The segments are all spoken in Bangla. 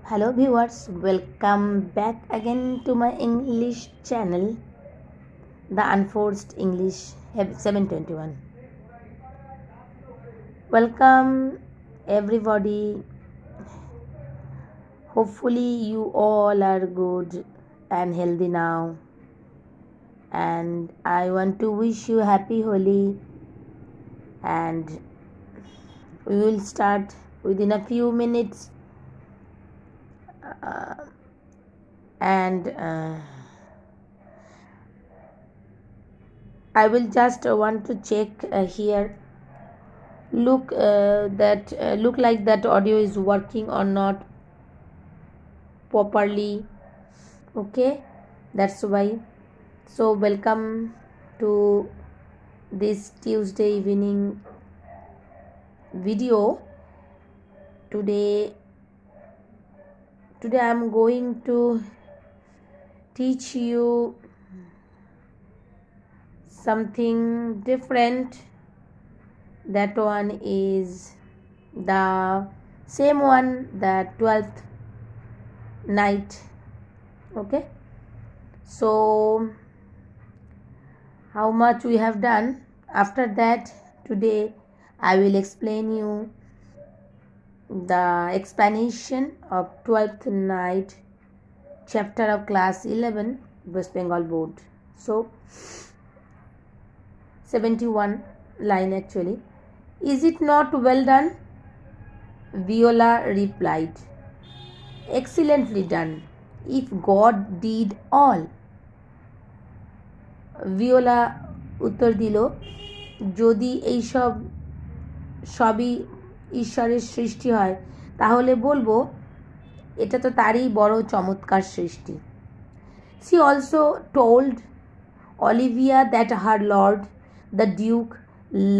Hello viewers, welcome back again to my English channel, The Unforced English 721. Welcome everybody. Hopefully you all are good and healthy now. And I want to wish you happy Holi, and we will start within a few minutes. And I will just want to check here. Look like that audio is working or not properly. Okay, that's why. So welcome to this Tuesday evening video. Today I am going to teach you something different. That one is the same one, the 12th night. Okay, so how much we have done. After that, today I will explain you the explanation of 12th night chapter of class 11 West Bengal board. So 71 line actually. Is it not well done? Viola replied, excellently done, if God did all. ভিওলা উত্তর দিল, যদি এইসব সবই ঈশ্বরের সৃষ্টি হয় তাহলে বলবো এটা তো তারই বড় চমৎকার সৃষ্টি। She also told Olivia that her lord, the Duke,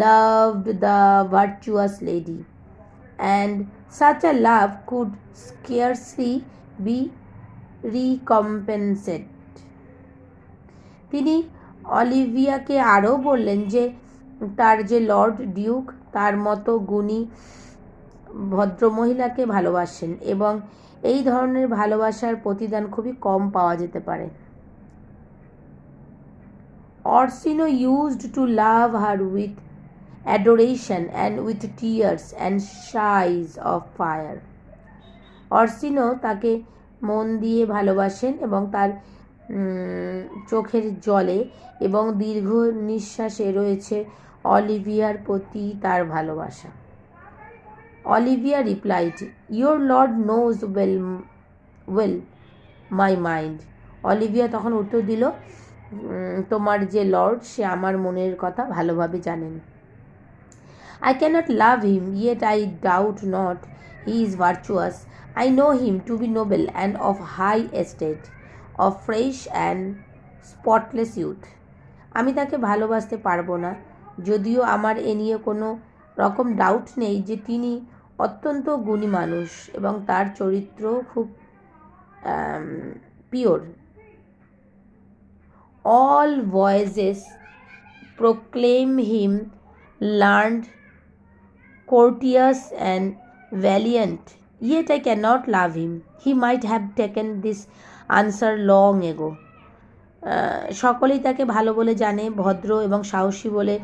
loved the virtuous lady, and such a love could scarcely be recompensed. তিনি অলিভিয়াকে আরও বললেন যে তার যে লর্ড ডিউক তার মতো গুণী ভদ্রমহিলাকে ভালোবাসেন এবং এই ধরনের ভালোবাসার প্রতিদান খুবই কম পাওয়া যেতে পারে। Orsino used to love her with adoration and with tears and sighs of fire. অর্সিনো তাকে মন দিয়ে ভালোবাসেন এবং তার চোখের জলে এবং দীর্ঘ নিঃশ্বাসে রয়েছে অলিভিয়ার প্রতি তার ভালোবাসা। Olivia replied, your lord knows well my mind. Olivia তখন উত্তর দিল, তোমার যে লর্ড সে আমার মনের কথা ভালোভাবে জানেন। I cannot love him, yet I doubt not he is virtuous. I know him to be noble and of high estate, of fresh and spotless youth. আমি তাকে ভালোবাসতে পারবো না, যদিও আমার এ নিয়ে কোনো রকম ডাউট নেই যে তিনি অত্যন্ত গুণী মানুষ এবং তার চরিত্র খুব pure. All voices proclaim him learned, courteous and valiant, yet I cannot love him. He might have taken this answer long ago. সকলেই তাকে ভালো বলে জানে, ভদ্র এবং সাহসী বলে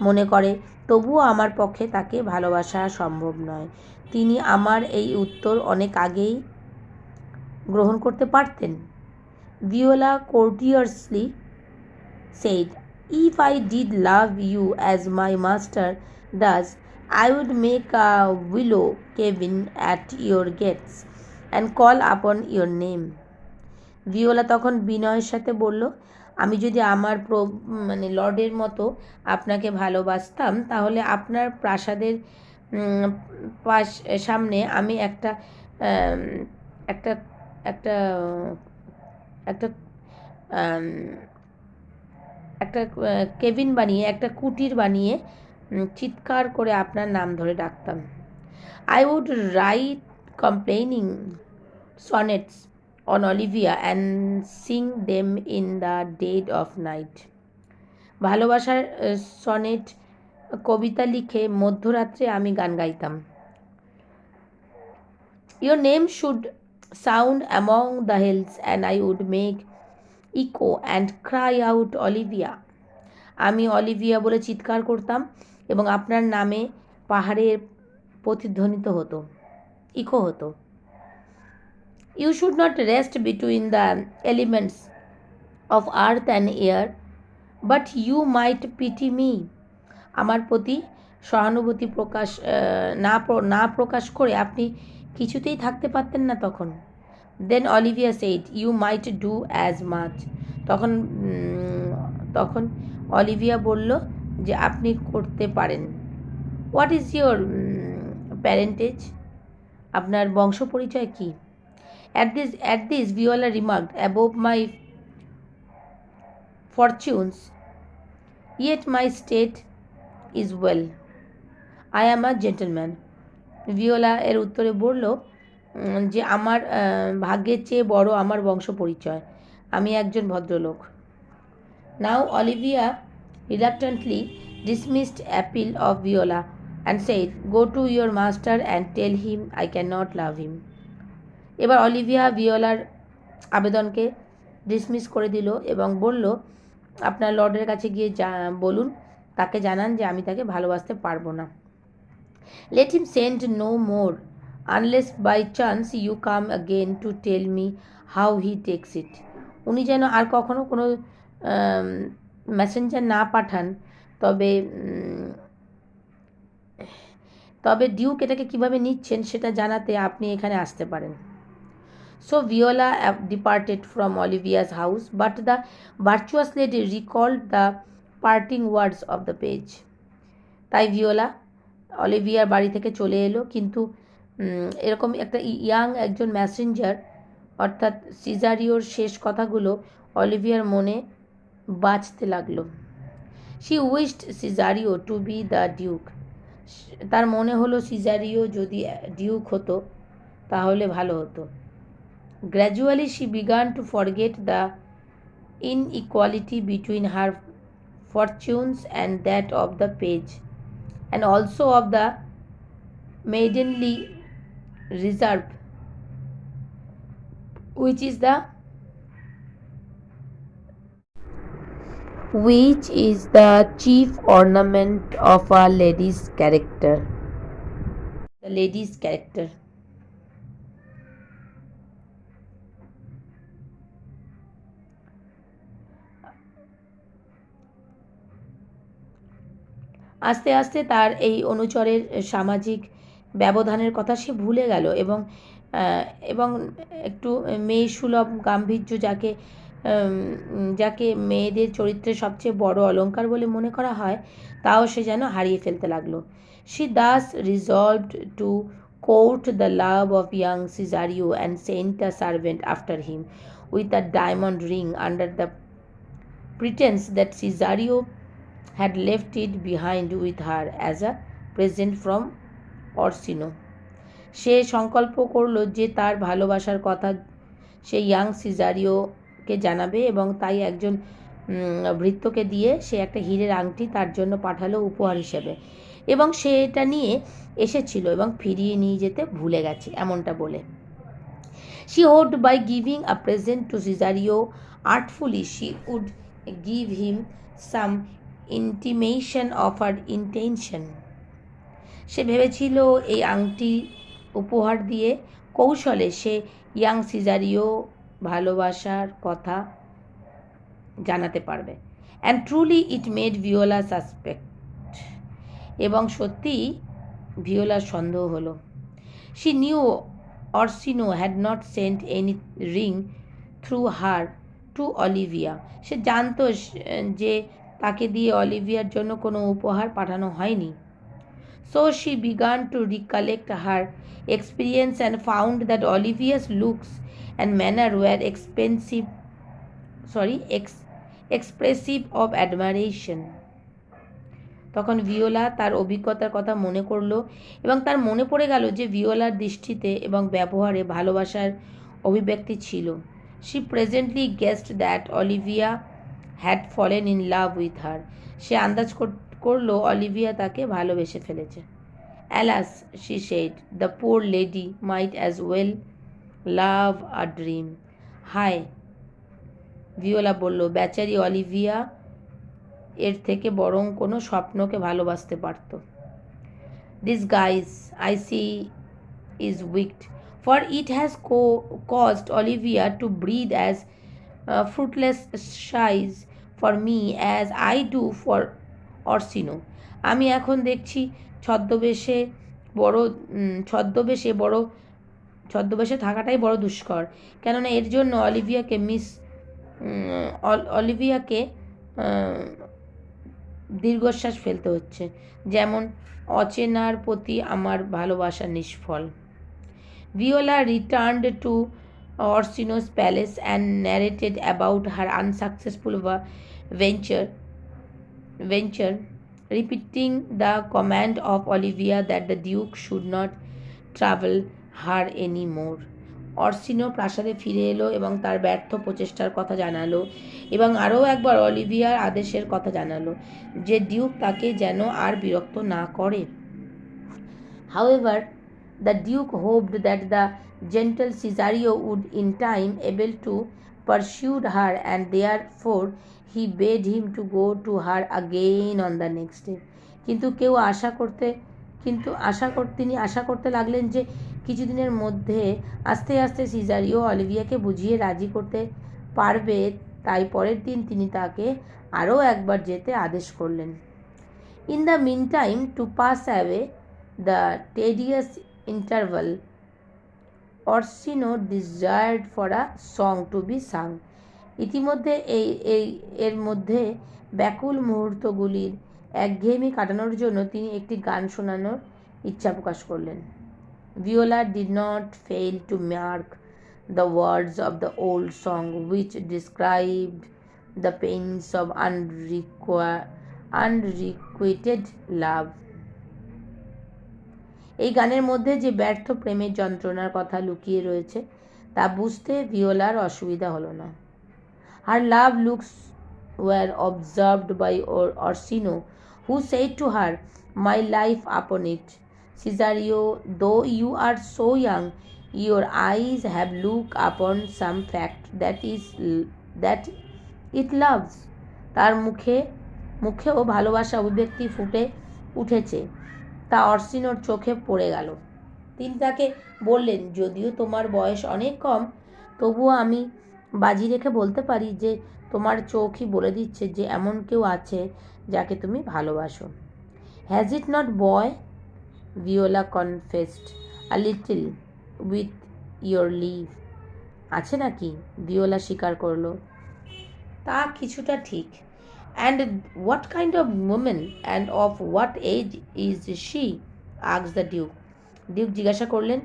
মনে করে, তবুও আমার পক্ষে তাকে ভালোবাসা সম্ভব নয়। তিনি আমার এই উত্তর অনেক আগেই গ্রহণ করতে পারতেন। ভিওলা courteously said, if I did love you as my master does, I would make a willow cabin at your gates and call upon your name. ভিওলা তখন বিনয়ের সাথে বলল, আমি যদি আমার লর্ডের মতো আপনাকে ভালোবাসতাম তাহলে আপনার প্রাসাদের সামনে আমি একটা একটা একটা একটা একটা কেবিন বানিয়ে, একটা কুটির বানিয়ে চিৎকার করে আপনার নাম ধরে ডাকতাম। I would write complaining sonnets on Olivia and sing them in the dead of night. ভালোবাসার সনেট কবিতা লিখে মধ্যরাত্রে আমি গান গাইতাম। Your name should sound among the hills, and I would make echo and cry out Olivia. আমি অলিভিয়া বলে চিৎকার করতাম এবং আপনার নামে পাহাড়ে প্রতিধ্বনিত হতো, ইকো হতো। You should not rest between the elements of earth and air, but you might pity me. আমার প্রতি সহানুভূতি না প্রকাশ করে আপনি কিছুতেই থাকতে পারতেন না তখন। Then Olivia said, you might do as much. তখন তখন অলিভিয়া বলল যে আপনি করতে পারেন। What is your parentage? আপনার বংশ পরিচয় কী? At this, Viola remarked, above my fortunes, yet my state is well. I am a gentleman. ভিওলা এর উত্তরে বলল যে আমার ভাগ্যের চেয়ে বড় আমার বংশ পরিচয়, আমি একজন ভদ্রলোক। নাও Olivia reluctantly dismissed appeal of Viola and said, go to your master and tell him I cannot love him. এবার অলিভিয়া ভিওলার আবেদনকে ডিসমিস করে দিল এবং বলল, আপনার লর্ডের কাছে গিয়ে বলুন, তাকে জানান যে আমি তাকে ভালোবাসতে পারবো না। Let him send no more unless by chance you come again to tell me how he takes it. উনি যেন আর কখনো কোনো মেসেঞ্জার না পাঠান, তবে ডিউক এটাকে কীভাবে নিচ্ছেন সেটা জানাতে আপনি এখানে আসতে পারেন। So Viola departed from Olivia's house, but the virtuous lady recalled the parting words of the page. তাই ভিওলা অলিভিয়ার বাড়ি থেকে চলে এলো, কিন্তু এরকম একটা একজন ম্যাসেঞ্জার অর্থাৎ সিজারিওর শেষ কথাগুলো অলিভিয়ার মনে বাজতে লাগলো। She wished Cesario to be the duke. তার মনে হলো সিজারিও যদি ডিউক হতো তাহলে ভালো হতো। Gradually she began to forget the inequality between her fortunes and that of the page, and also of the maidenly reserve which is the chief ornament of a lady's character. The lady's character. আস্তে আস্তে তার এই অনুচরের সামাজিক ব্যবধানের কথা সে ভুলে গেল এবং একটু মেয়েসুলভ গাম্ভীর্য যাকে মেয়েদের চরিত্রের সবচেয়ে বড় অলঙ্কার বলে মনে করা হয়, তাও সে যেন হারিয়ে ফেলতে লাগলো। She thus resolved to court the love of young Cesario and sent a servant after him with a diamond ring under the pretence that Cesario had left it behind with her as a present from Orsino. সে সংকল্প করল যে তার ভালোবাসার কথা সে ইয়াং সিজারিওকে জানাবে এবং তাই একজন ভৃত্যকে দিয়ে সে একটা হীরের আংটি তার জন্য পাঠালো উপহার হিসেবে, এবং সে এটা নিয়ে এসেছিল এবং ফিরিয়ে নিয়ে যেতে ভুলে গেছে এমনটা বলে। She hoped by giving a present to Cesario artfully she would give him some intimation of her intention. সে ভেবেছিল এই আংটি উপহার দিয়ে কৌশলে সে ইয়াং সিজারিও ভালোবাসার কথা জানাতে পারবে। And truly it made Viola suspect. এবং সত্যিই ভিওলার সন্দেহ হলো। She knew Orsino had not sent any ring through her to Olivia. সে জানতো যে তাকে দিয়ে অলিভিয়ার জন্য কোনো উপহার পাঠানো হয়নি। So she began to recollect her experience and found that Olivia's looks and manner were expressive of admiration. তখন ভিওলা তার অভিজ্ঞতার কথা মনে করল এবং তার মনে পড়ে গেল যে ভিওলার দৃষ্টিতে এবং ব্যবহারে ভালোবাসার অভিব্যক্তি ছিল। She presently guessed that Olivia had fallen in love with her. সে আন্দাজ করলো অলিভিয়া তাকে ভালোবেসে ফেলেছে। Alas, she said, the poor lady might as well love a dream. হায়, ভিওলা বলল, বেচারি অলিভিয়া এর থেকে বরং কোনো স্বপ্নকে ভালোবাসতে পারত। This guys I see is wicked, for it has caused Olivia to breathe as fruitless sighs for me as I do for Orsino. আমি এখন দেখছি ছদ্মবেশে বড় ছদ্মবেশে বড় ছদ্মবেশে থাকাটাই বড় দুষ্কর, কেননা এর জন্য অলিভিয়াকে দীর্ঘশ্বাস ফেলতে হচ্ছে, যেমন অচেনার প্রতি আমার ভালোবাসা নিষ্ফল। Viola returned to Orsino's palace and narrated about her unsuccessful venture, repeating the command of Olivia that the Duke should not trouble her any more. অর্সিনো প্রাসাদে ফিরে এলো এবং তার ব্যর্থ প্রচেষ্টার কথা জানালো এবং আরও একবার অলিভিয়ার আদেশের কথা জানালো যে ডিউক তাকে যেন আর বিরক্ত না করে। However, the Duke hoped that the gentle Cesario would in time able to pursue her, and therefore he bade him to go to her again on the next day. তিনি আশা করতে লাগলেন যে কিছুদিনের মধ্যে আস্তে আস্তে সিজারিও অলিভিয়াকে বুঝিয়ে রাজি করতে পারবে, তাই পরের দিন তিনি তাকে আরও একবার যেতে আদেশ করলেন। In the meantime, to pass away the tedious interval, Orsino desired for a song to be sung. ইতিমধ্যে এর মধ্যে ব্যাকুল মুহূর্তগুলির একঘেয়েমি কাটানোর জন্য তিনি একটি গান শোনানোর ইচ্ছা প্রকাশ করলেন। Viola did not fail to mark the words of the old song which described the pains of unrequited love. এই গানের মধ্যে যে ব্যর্থ প্রেমের যন্ত্রণার কথা লুকিয়ে রয়েছে তা বুঝতে ভিওলার অসুবিধা হলো না। Her love looks were observed by Orsino, who said to her, "My life upon it, Cesario, though you are so young, your eyes have looked upon some fact that it loves." তার মুখেও ভালোবাসা অভিব্যক্তি ফুটে উঠেছে, তা অর্সিনোর চোখে পড়ে গেল। তিনি তাকে বললেন, যদিও তোমার বয়স অনেক কম, তবুও আমি বাজি রেখে বলতে পারি যে তোমার চোখই বলে দিচ্ছে যে এমন কেউ আছে যাকে তুমি ভালোবাসো। Has it not boy? Viola confessed a little with your leave. আছে নাকি? ভিওলা স্বীকার করলো, তা কিছুটা ঠিক। And what kind of woman and of what age is she? asked the Duke. Duke জিজ্ঞাসা করলেন,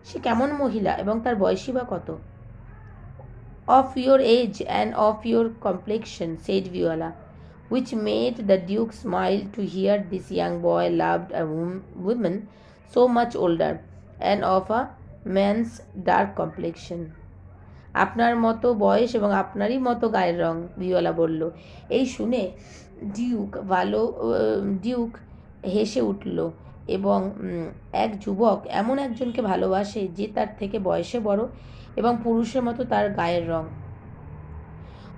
সে কেমন মহিলা এবং তার বয়সী বা কত? Of your age and of your complexion, said Viola, which made the Duke smile to hear this young boy loved a woman so much older and of a man's dark complexion. আপনার মতো বয়স এবং আপনারই মতো গায়ের রং, ভিওলা বলল। এই শুনে ডিউক হেসে উঠল এবং এক যুবক এমন একজনকে ভালোবাসে যে তার থেকে বয়সে বড় এবং পুরুষের মতো তার গায়ের রং।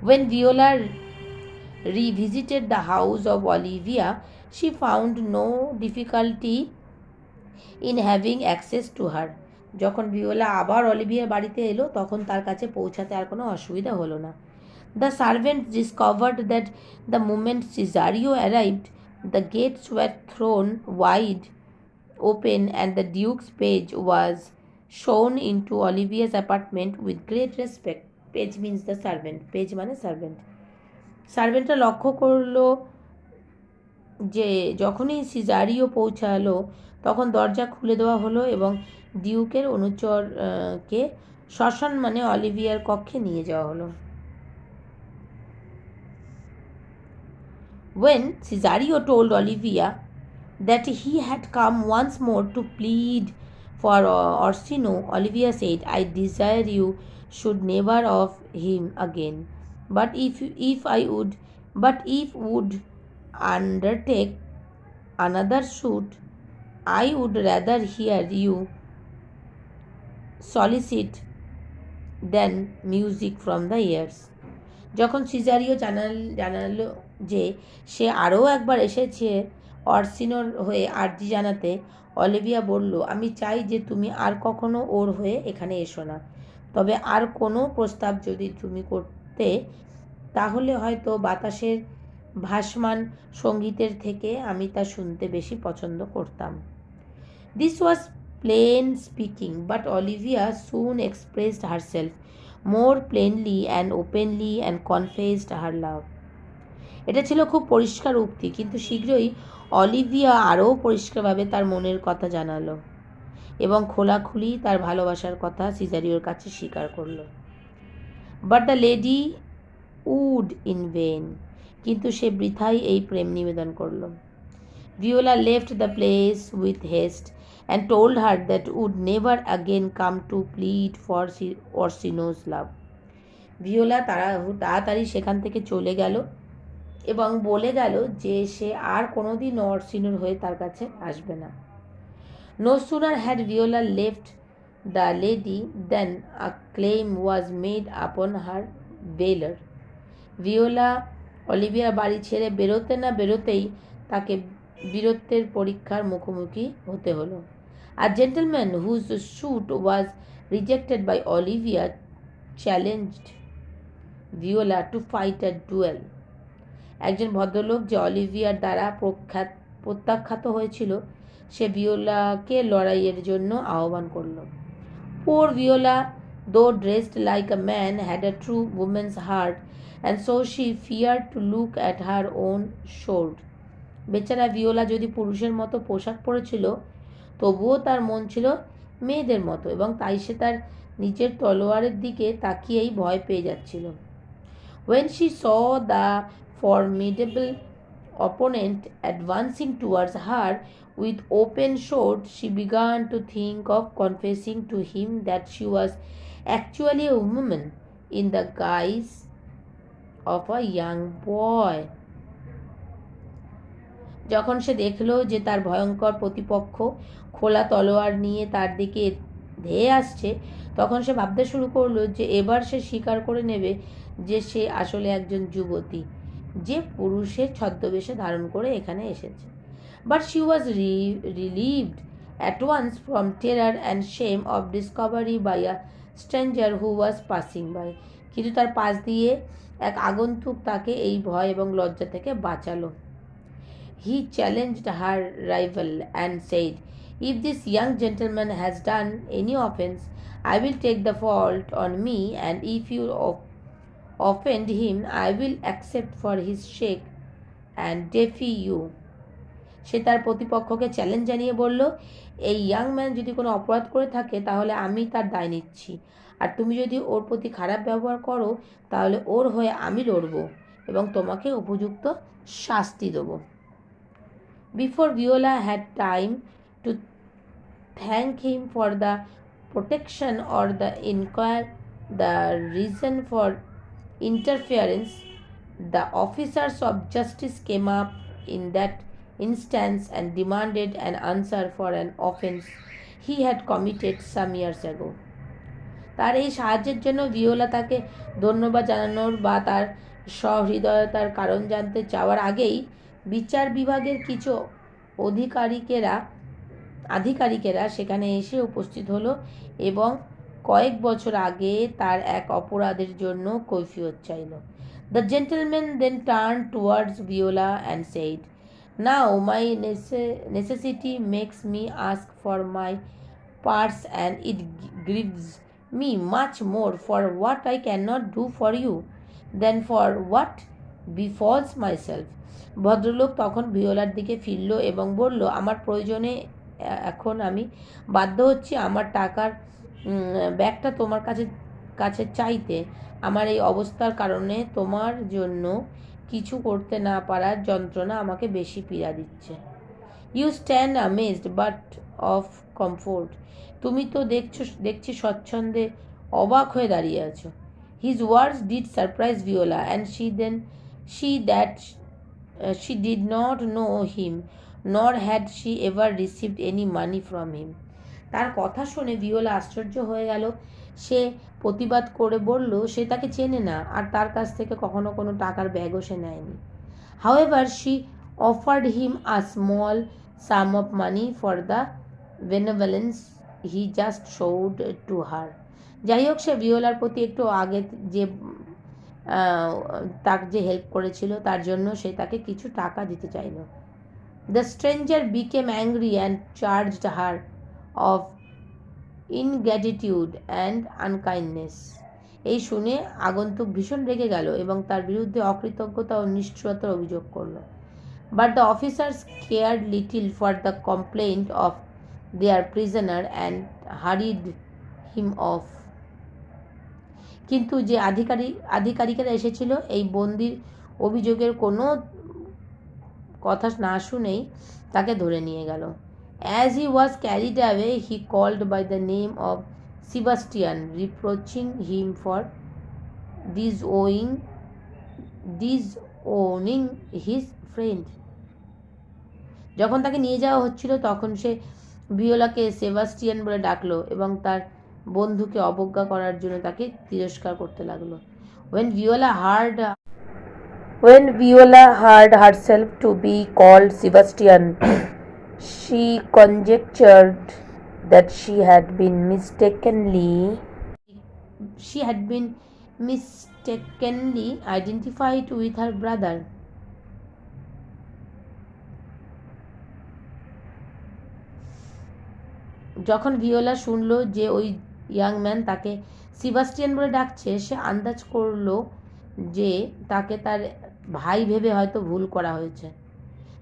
When Viola revisited the house of Olivia, she found no difficulty in having access to her. যখন ভিওলা আবার অলিভিয়ার বাড়িতে এলো তখন তার কাছে পৌঁছাতে আর কোনো অসুবিধা হলো না। The servants discovered that the moment Cesario arrived, the gates were thrown wide open and the Duke's page was shown into Olivia's apartment with great respect. Page means the servant. Page মানে servant. সার্ভেন্টরা লক্ষ্য করলো যে যখনই সিজারিও পৌঁছালো তখন দরজা খুলে দেওয়া হলো এবং ডিউকের অনুচরকে সসম্মানে অলিভিয়ার কক্ষে নিয়ে যাওয়া হলো। When Cesario told Olivia that he had come once more to plead for Orsino, Olivia said, "I desire you should never of him again. But if would undertake another suit, I would rather hear you solicit than music from the ears. যখন সিজারিও জানালো যে সে আরও একবার এসেছে অর্সিনোর হয়ে আর্জি জানাতে, অলিভিয়া বলল, আমি চাই যে তুমি আর কখনো ওর হয়ে এখানে এসো না। তবে আর কোনো প্রস্তাব যদি তুমি করতে, তাহলে হয়তো বাতাসের ভাসমান সঙ্গীতের থেকে আমি তা শুনতে বেশি পছন্দ করতাম। This was plain speaking, but Olivia soon expressed herself more plainly and openly and confessed her love. এটা ছিল খুব পরিষ্কার উক্তি, কিন্তু শীঘ্রই অলিভিয়া আরও পরিষ্কারভাবে তার মনের কথা জানালো এবং খোলাখুলি তার ভালোবাসার কথা সিজারিওর কাছে স্বীকার করল। But the lady wooed in vain, কিন্তু সে বৃথাই এই প্রেম নিবেদন করল। Viola left the place with haste and told her that would never again come to plead for Orsino's love. ভিওলা তাড়াতাড়ি সেখান থেকে চলে গেল এবং বলে গেল যে সে আর কোনোদিন অর্সিনোর হয়ে তার কাছে আসবে না। No sooner had Viola left the lady than a claim was made upon her valor. Viola অলিভিয়ার বাড়ি ছেড়ে বেরোতে না বেরোতেই তাকে বীরত্বের পরীক্ষার মুখোমুখি হতে হলো। A gentleman whose suit was rejected by Olivia challenged Viola to fight a duel. একজন ভদ্রলোক যে অলিভিয়ার দ্বারা প্রত্যাখ্যাত হয়েছিল, সে ভিওলাকে লড়াইয়ের জন্য আহ্বান করল। Poor Viola, though dressed like a man, had a true woman's heart, and so she feared to look at her own sword. বেচারা ভিওলা যদি পুরুষের মতো পোশাক পরেছিল, তবুও তার মন ছিল মেয়েদের মতো, এবং তাই সে তার নিজের তলোয়ারের দিকে তাকিয়েই ভয় পেয়ে যাচ্ছিল। When she saw the formidable opponent advancing towards her with open sword, she began to think of confessing to him that she was actually a woman in the guise of a young boy. যখন সে দেখল যে তার ভয়ঙ্কর প্রতিপক্ষ খোলা তলোয়ার নিয়ে তার দিকে ধেয়ে আসছে, তখন সে ভাবতে শুরু করলো যে এবার সে স্বীকার করে নেবে যে সে আসলে একজন যুবতী, যে পুরুষের ছদ্মবেশে ধারণ করে এখানে এসেছে। But she was relieved at once from terror and shame of discovery by a stranger who was passing by. কিন্তু তার পাশ দিয়ে এক আগন্তুক তাকে এই ভয় এবং লজ্জা থেকে বাঁচালো। He challenged her rival and said, if this young gentleman has done any offence, I will take the fault on me, and if you offend him, I will accept for his sake and defy you. সে তার প্রতিপক্ষকে চ্যালেঞ্জ জানিয়ে বলল, এই ইয়াং ম্যান যদি কোনো অপরাধ করে থাকে তাহলে আমি তার দায় নিচ্ছি, আর তুমি যদি ওর প্রতি খারাপ ব্যবহার করো তাহলে ওর হয়ে আমি লড়ব এবং তোমাকে উপযুক্ত শাস্তি দেব। Before Viola had time to thank him for the protection or the inquire the reason for interference, the officers of justice came up in that instance and demanded an answer for an offence he had committed some years ago. তার এই সাহায্যের জন্য ভিওলা তাকে ধন্যবাদ জানানোর বা তার সহৃদয়তার কারণ জানতে চাওয়ার আগেই বিচার বিভাগের কিছু আধিকারিকেরা সেখানে এসে উপস্থিত হলো এবং কয়েক বছর আগে তার এক অপরাধের জন্য কৈফিয়ত চাইল। The gentleman then turned towards Viola and said, now my necessity makes me ask for my purse, and it grieves me much more for what I cannot do for you than for what befalls myself. ভদ্রলোক তখন ভিওলার দিকে ফিরল এবং বলল, আমার প্রয়োজনে এখন আমি বাধ্য হচ্ছি আমার টাকার ব্যাগটা তোমার কাছে চাইতে। আমার এই অবস্থার কারণে তোমার জন্য কিছু করতে না পারার যন্ত্রণা আমাকে বেশি পীড়া দিচ্ছে। You stand amazed but of comfort, তুমি তো দেখছি স্বচ্ছন্দে অবাক হয়ে দাঁড়িয়ে আছো। His words did surprise Viola, and she did not know him, nor had she ever received any money from him. তার কথা শুনে ভিওলা আশ্চর্য হয়ে গেল। সে প্রতিবাদ করে বলল সে তাকে চেনে না আর তার কাছ থেকে কখনো কোনো টাকার ব্যাগও সে নেয়নি। However, she offered him a small sum of money for the benevolence he just showed to her. যাই হোক, সে ভিওলার প্রতি একটু আগে যে তাকে যে হেল্প করেছিল তার জন্য সে তাকে কিছু টাকা দিতে চাইল। The stranger became angry and charged her of ingratitude and unkindness. এই শুনে আগন্তুক ভীষণ রেগে গেল এবং তার বিরুদ্ধে অকৃতজ্ঞতা ও নিষ্ঠুরতার অভিযোগ করল। But the officers cared little for the complaint of their prisoner and hurried him off. কিন্তু যে আধিকারিকেরা এসেছিল এই বন্দির অভিযোগের কোনো কথা না শুনেই তাকে ধরে নিয়ে গেল। As he was carried away, he called by the name of Sebastian, reproaching him for disowning his friend. যখন তাকে নিয়ে যাওয়া হচ্ছিল তখন সে ভিওলাকে সেবাস্টিয়ান বলে ডাকলো এবং তার বন্ধুকে অবজ্ঞা করার জন্য তাকে তিরস্কার করতে লাগলো। When Viola heard herself to be called Sebastian, she conjectured that she had been mistakenly identified with her brother. যখন ভিওলা শুনল যে ওই ইয়াং ম্যান তাকে সেবাস্টিয়ান বলে ডাকছে, সে আন্দাজ করল যে তাকে তার ভাই ভেবে হয়তো ভুল করা হয়েছে।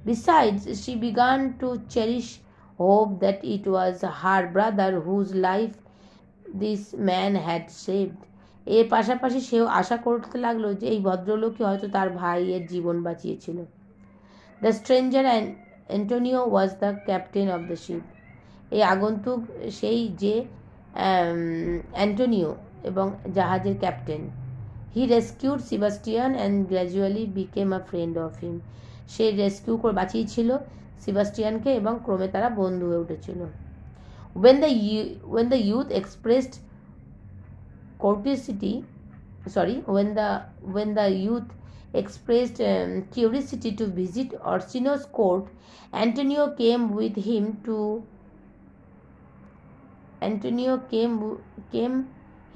Besides, she began to cherish hope that it was her brother whose life this man had saved. এর পাশাপাশি সেও আশা করতে লাগলো যে এই ভদ্রলোকই হয়তো তার ভাইয়ের জীবন বাঁচিয়েছিল। The stranger and Antonio was the captain of the ship. এই আগন্তুক সেই যে অ্যান্টোনিও এবং জাহাজের captain. He rescued Sebastian and gradually became a friend of him. সে বাঁচিয়েছিল সেবাস্টিয়ানকে এবং ক্রমে তারা বন্ধু হয়ে উঠেছিল। When the youth expressed curiosity to visit Orsino's court, Antonio came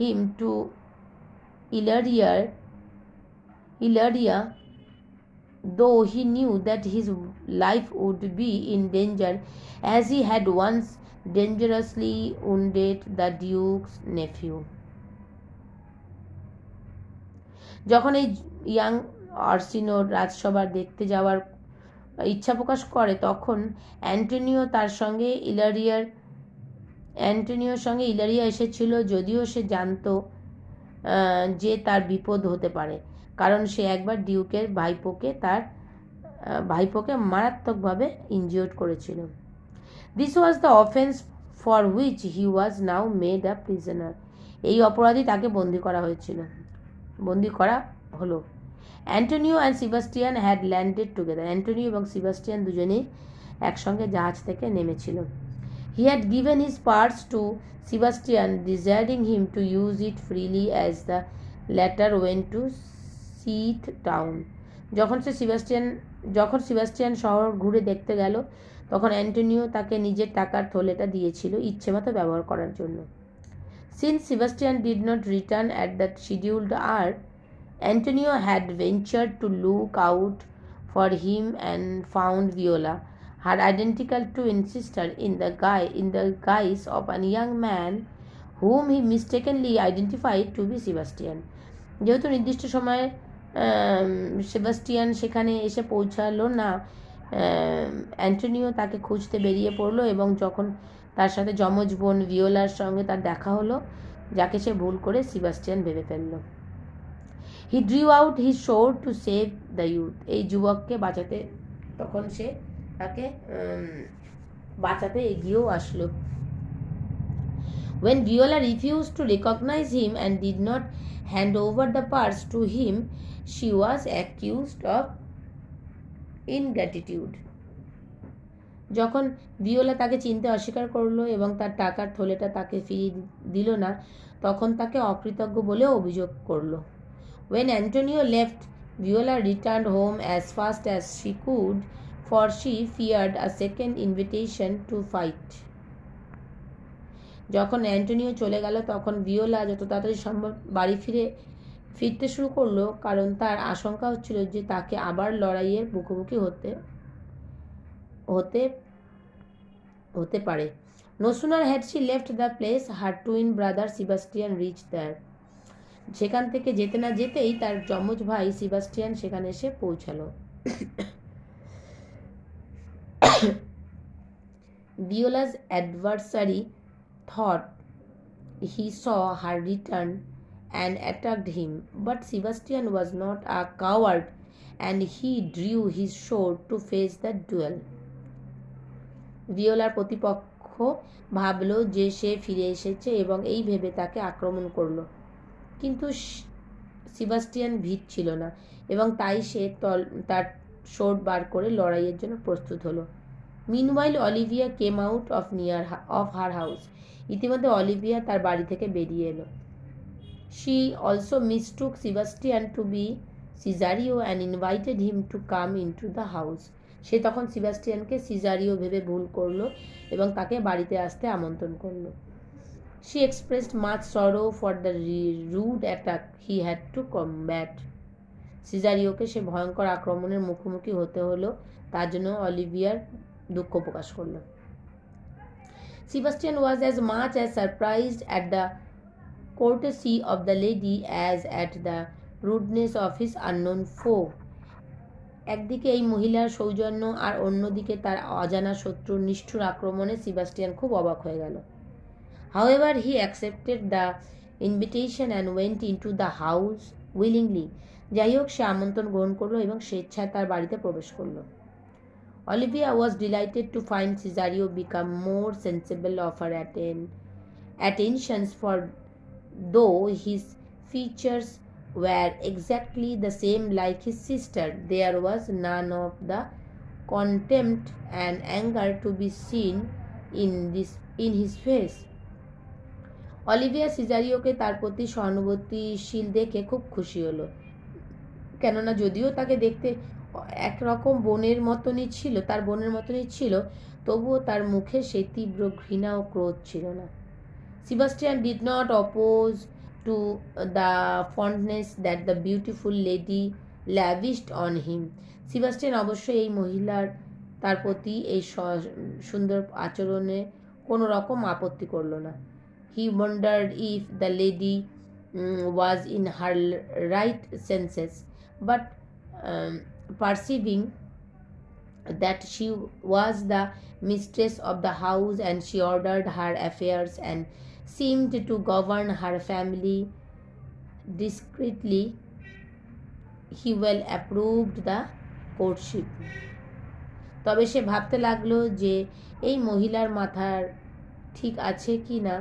him to Ilaria, though he knew that his life would be in danger as he had once dangerously wounded the Duke's nephew. যখন এই ইয়াং অর্সিনো রাজসভার দেখতে যাওয়ার ইচ্ছা প্রকাশ করে তখন অ্যান্টোনিওর সঙ্গে ইলারিয়া এসেছিল, যদিও সে জানত যে তার বিপদ হতে পারে, কারণ সে একবার ডিউকের ভাইপোকে মারাত্মকভাবে ইনজিওর্ড করেছিল। This was the offence for which he was now made a prisoner. এই অপরাধী তাকে বন্দি করা হলো। Antonio and Sebastian had landed together. Antonio এবং সেবাস্টিয়ান দুজনেই একসঙ্গে জাহাজ থেকে নেমেছিল। He had given his purse to Sebastian, desiring him to use it freely as the latter went to Seath town. যখন সেবাস্টিয়ান শহর ঘুরে দেখতে গেল তখন অ্যান্টোনিও তাকে নিজের টাকার থলেটা দিয়েছিল ইচ্ছেমতো ব্যবহার করার জন্য। Since Sebastian did not return at that scheduled hour, Antonio had ventured to look out for him and found Viola, her identical twin sister, in the guise of a young man whom he mistakenly identified to be Sebastian. যেহেতু নির্দিষ্ট সময়ে সেবাস্টিয়ান সেখানে এসে পৌঁছালো না, অ্যান্টোনিও তাকে খুঁজতে বেরিয়ে পড়লো এবং যখন তার সাথে যমজ বোন ভিওলার সঙ্গে তার দেখা হলো, যাকে সে ভুল করে সেবাস্টিয়ান ভেবে ফেলল। He drew out his sword to save the youth. এই যুবককে বাঁচাতে তখন সে তাকে বাঁচাতে এগিয়েও আসলো। When Viola refused to recognize him and did not hand over the purse to him, she was accused of ingratitude. যখন ভিওলা তাকে চিনতে অস্বীকার করলো এবং তার টাকার থলেটা তাকে ফিরিয়ে দিল না, তখন তাকে অকৃতজ্ঞ বলেও অভিযোগ করলো। When Antonio left, Viola returned home as fast as she could, for she feared a second invitation to fight. যখন অ্যান্টোনিও চলে গেল, তখন ভিওলা যত তাড়াতাড়ি সম্ভব বাড়ি ফিরতে শুরু করলো, কারণ তার আশঙ্কা হচ্ছিল যে তাকে আবার লড়াইয়ের মুখোমুখি হতে পারে। No sooner had she left the place, her twin brother Sebastian reached there. সেখান থেকে যেতে না যেতেই তার যমজ ভাই সেবাস্টিয়ান সেখানে এসে পৌঁছালো। Viola's adversary thought he saw her return and attacked him, but Sebastian was not a coward and he drew his sword to face the duel. ভিওলার প্রতিপক্ষ ভাবল যে সে ফিরে এসেছে এবং এই ভেবে তাকে আক্রমণ করলো, কিন্তু সেবাস্টিয়ান ভীত ছিল না এবং তাই সে তার সোর্ড বার করে লড়াইয়ের জন্য প্রস্তুত হলো। Meanwhile Olivia came out of her house. ইতিমধ্যে অলিভিয়া তার বাড়ি থেকে বেরিয়ে এলো। She also mistook Sebastian to be Cesario and invited him to come into the house. সে তখন সেবাস্টিয়ানকে সিজারিও ভেবে ভুল করলো এবং তাকে বাড়িতে আসতে আমন্ত্রণ করলো। She expressed much sorrow for the rude attack he had to combat. সিজারিওকে সে ভয়ঙ্কর আক্রমণের মুখোমুখি হতে হলো, তার জন্য অলিভিয়ার দুঃখ প্রকাশ করলো। Sebastian was as much as surprised at the courtesy of the lady as at the rudeness of his unknown foe. একদিকে এই মহিলার সৌজন্য আর অন্যদিকে তার অজানা শত্রুর নিষ্ঠুর আক্রমণে সেবাস্টিয়ান খুব অবাক হয়ে গেল। However, he accepted the invitation and went into the house willingly. যাই হোক, সে আমন্ত্রণ গ্রহণ করলো এবং স্বেচ্ছায় তার বাড়িতে প্রবেশ করলো। Olivia was delighted to find Cesario become more sensible of her attentions, for though his features were exactly the same like his sister, there was none of the contempt and anger to be seen in his face. Olivia সিজারিওকে তার প্রতি সহানুভূতিশীল দেখে খুব খুশি হলো, কেননা যদিও তাকে দেখতে একরকম তার বোনের মতনই ছিল, তবুও তার মুখে সেই তীব্র ঘৃণা ও ক্রোধ ছিল না। Sebastian did not oppose to the fondness that the beautiful lady lavished on him. Sebastian অবশ্যই এই মহিলার তার প্রতি এই সুন্দর আচরণে কোনো রকম আপত্তি করল না। He wondered if the lady was in her right senses, but perceiving that she was the mistress of the house and she ordered her affairs and seemed to govern her family discreetly, he well approved the courtship. তবে সে ভাবতে লাগলো যে এই মহিলার মাথার ঠিক আছে কি না,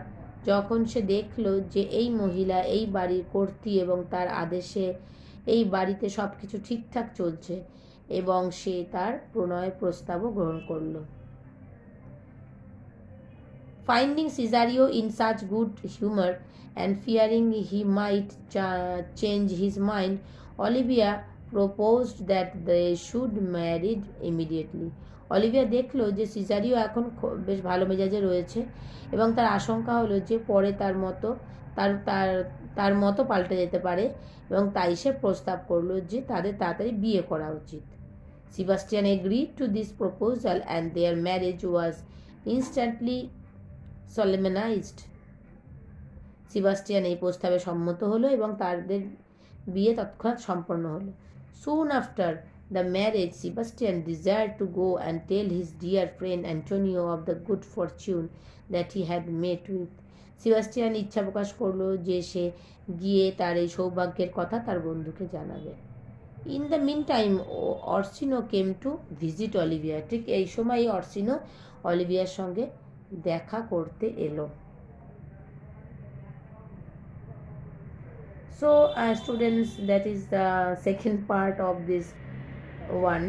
যখন সে দেখলো যে এই মহিলা এই বাড়ির কর্ত্রী এবং তার আদেশে এই বাড়িতে সব কিছু ঠিকঠাক চলছে, এবং সে তার প্রণয় প্রস্তাবও গ্রহণ করল। Finding Cesario in such good humor and fearing he might change his mind, Olivia proposed that they should marry immediately. Olivia দেখলো যে সিজারিও এখন বেশ ভালো মেজাজে রয়েছে এবং তার আশঙ্কা হলো যে পরে তার মতো পাল্টে যেতে পারে, এবং তাই সে প্রস্তাব করলো যে তাদের তাড়াতাড়ি বিয়ে করা উচিত। Sebastian agreed to this proposal and their marriage was instantly solemnized. Sebastian এই প্রস্তাবে সম্মত হলো এবং তাদের বিয়ে তৎক্ষণাৎ সম্পন্ন হলো। Soon after the marriage, Sebastian desired to go and tell his dear friend Antonio of the good fortune that he had met with. Sebastian ইচ্ছা প্রকাশ করলো যে সে গিয়ে তার এই সৌভাগ্যের কথা তার বন্ধুকে জানাবে। In the meantime, Orsino came to visit Olivia. ঠিক এই সময় অর্সিনো অলিভিয়ার সঙ্গে দেখা করতে এলো। So students, that is the second part of this one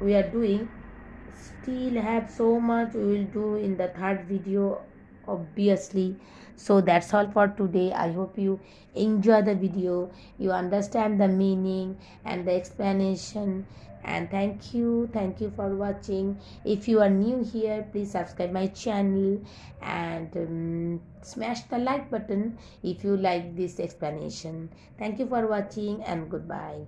we are doing. still have so much we will do in the third video, obviously. So that's all for today. I hope you enjoy the video, you understand the meaning and the explanation. And thank you for watching. If you are new here, please subscribe my channel and smash the like button if you like this explanation. Thank you for watching and goodbye.